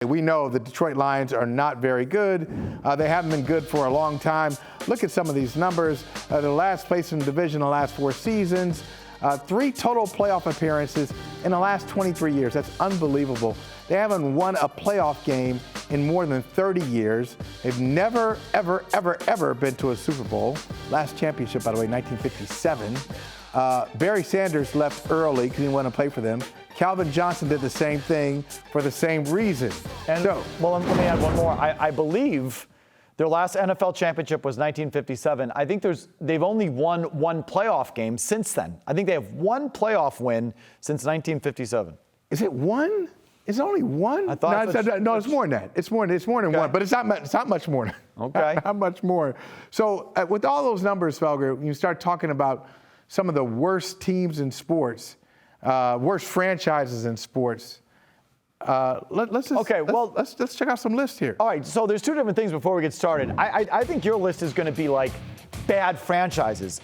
We know the Detroit Lions are not very good. They haven't been good for a long time. Look at some of these numbers. They're last place in the division the last 4 seasons. 3 total playoff appearances in the last 23 years. That's unbelievable. They haven't won a playoff game in more than 30 years. They've never, ever, ever, ever been to a Super Bowl. Last championship, by the way, 1957. Barry Sanders left early because he didn't want to play for them. Calvin Johnson did the same thing for the same reason. And let me add one more. I believe their last NFL championship was 1957. I think they've only won 1 playoff game since then. I think they have 1 playoff win since 1957. Is it 1? Is it only 1? I thought no, it's more than that. It's more than 1, but it's not much more. Okay. Not much more. So with all those numbers, Felger, when you start talking about some of the worst teams in sports, worst franchises in sports. Let's check out some lists here. All right, so there's 2 different things before we get started. I think your list is going to be like bad franchises.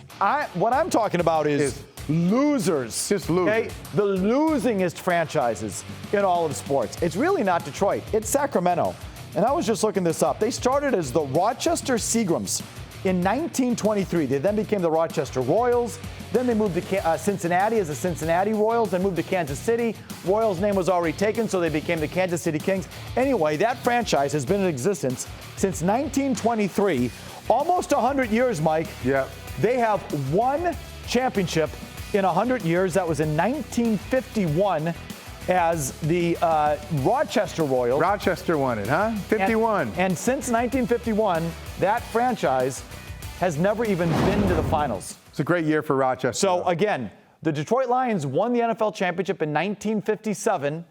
What I'm talking about is losers. Just losers. Okay? The losingest franchises in all of sports. It's really not Detroit. It's Sacramento. And I was just looking this up. They started as the Rochester Seagrams in 1923. They then became the Rochester Royals. Then they moved to Cincinnati as the Cincinnati Royals. Then moved to Kansas City. Royals' name was already taken, so they became the Kansas City Kings. Anyway, that franchise has been in existence since 1923. Almost 100 years, Mike. Yeah. They have 1 championship in 100 years. That was in 1951 as the Rochester Royals. Rochester won it, huh? 51. And since 1951, that franchise has never even been to the finals. It's a great year for Rochester. So, again, the Detroit Lions won the NFL championship in 1957.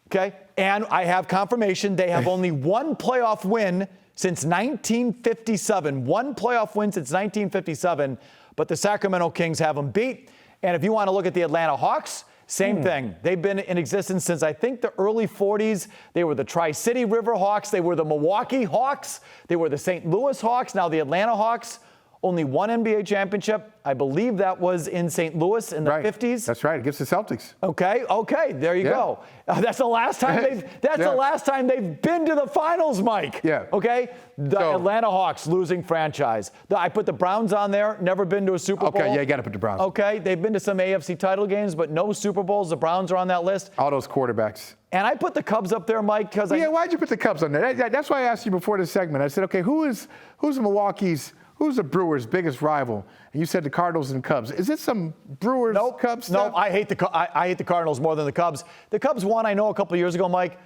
Okay? And I have confirmation they have only 1 playoff win since 1957. 1 playoff win since 1957. But the Sacramento Kings have them beat. And if you want to look at the Atlanta Hawks, same thing. They've been in existence since, I think, the early 40s. They were the Tri-City River Hawks. They were the Milwaukee Hawks. They were the St. Louis Hawks. Now the Atlanta Hawks. Only 1 NBA championship. I believe that was in St. Louis in the 50s. That's right, against the Celtics. Okay, there you go. That's the last time the last time they've been to the finals, Mike. Yeah. Okay? The Atlanta Hawks, losing franchise. I put the Browns on there, never been to a Super Bowl. Okay, yeah, you got to put the Browns. Okay, they've been to some AFC title games, but no Super Bowls. The Browns are on that list. All those quarterbacks. And I put the Cubs up there, Mike, because why'd you put the Cubs on there? That's why I asked you before this segment. I said, okay, who's the Brewers' biggest rival? And you said the Cardinals and Cubs. Is it some Brewers Cubs stuff? No, I hate the Cardinals more than the Cubs. The Cubs won, I know, a couple of years ago, Mike,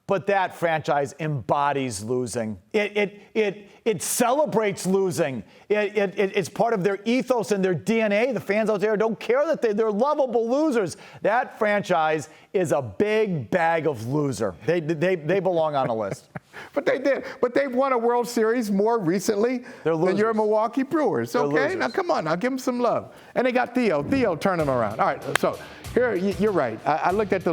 but that franchise embodies losing. It celebrates losing. It's part of their ethos and their DNA. The fans out there don't care that they're lovable losers. That franchise is a big bag of loser. They belong on a list. But they did. But they've won a World Series more recently than your Milwaukee Brewers. Okay, now come on, now give them some love. And they got Theo turning them around. All right, so here you're right. I looked at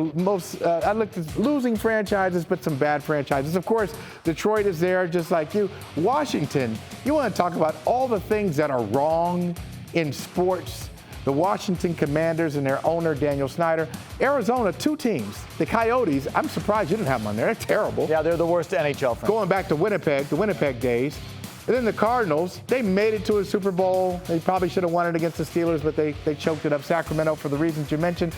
losing franchises, but some bad franchises. Of course, Detroit is there, just like you. Washington. You want to talk about all the things that are wrong in sports. The Washington Commanders and their owner, Daniel Snyder. Arizona, 2 teams. The Coyotes, I'm surprised you didn't have them on there. They're terrible. Yeah, they're the worst NHL fans. Going back to Winnipeg, the Winnipeg days. And then the Cardinals, they made it to a Super Bowl. They probably should have won it against the Steelers, but they choked it up. Sacramento for the reasons you mentioned.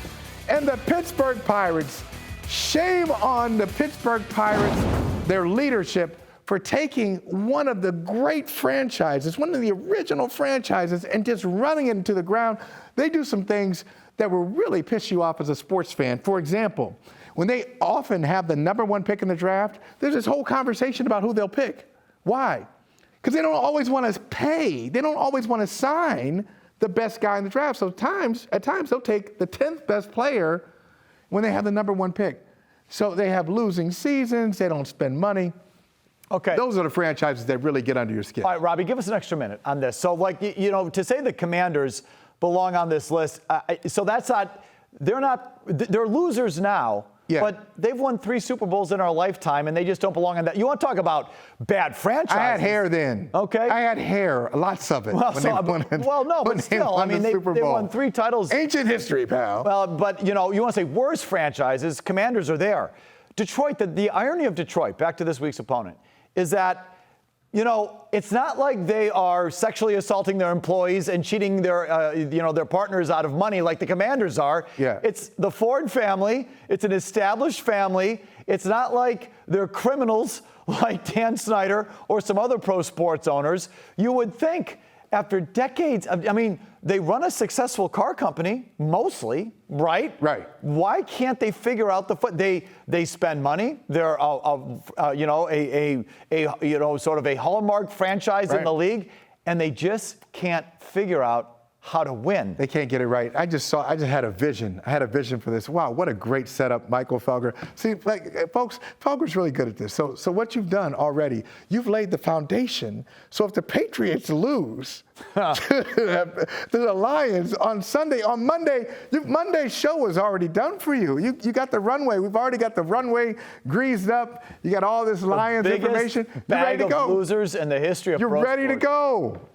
And the Pittsburgh Pirates. Shame on the Pittsburgh Pirates, their leadership, for taking one of the great franchises, one of the original franchises, and just running it into the ground. They do some things that will really piss you off as a sports fan. For example, when they often have the number 1 pick in the draft, there's this whole conversation about who they'll pick. Why? Because they don't always want to pay. They don't always want to sign the best guy in the draft. So at times they'll take the 10th best player when they have the number 1 pick. So they have losing seasons. They don't spend money. Okay. Those are the franchises that really get under your skin. All right, Robbie, give us an extra minute on this. So, to say the Commanders belong on this list, so that's not, they're losers now, Yeah. But they've won 3 Super Bowls in our lifetime, and they just don't belong on that. You want to talk about bad franchises? I had hair then. Okay. I had hair, lots of it. Well, but still, I mean, they won 3 titles. Ancient history, pal. Well, but, you want to say worse franchises, Commanders are there. Detroit, the irony of Detroit, back to this week's opponent, is that, it's not like they are sexually assaulting their employees and cheating their partners out of money like the Commanders are. Yeah. It's the Ford family. It's an established family. It's not like they're criminals like Dan Snyder or some other pro sports owners. You would think after decades they run a successful car company, mostly, right? Right. Why can't they figure out they spend money? They're sort of a hallmark franchise in the league, and they just can't figure out how to win. They can't get it right. I just had a vision. I had a vision for this. Wow, what a great setup, Michael Felger. See, folks, Felger's really good at this. So what you've done already, you've laid the foundation. So if the Patriots lose to the Lions on Monday, Monday's show was already done for you. You got the runway. We've already got the runway greased up. You got all this Lions information. You're ready to go. Bag of losers in the history of You're pro ready sports. to go.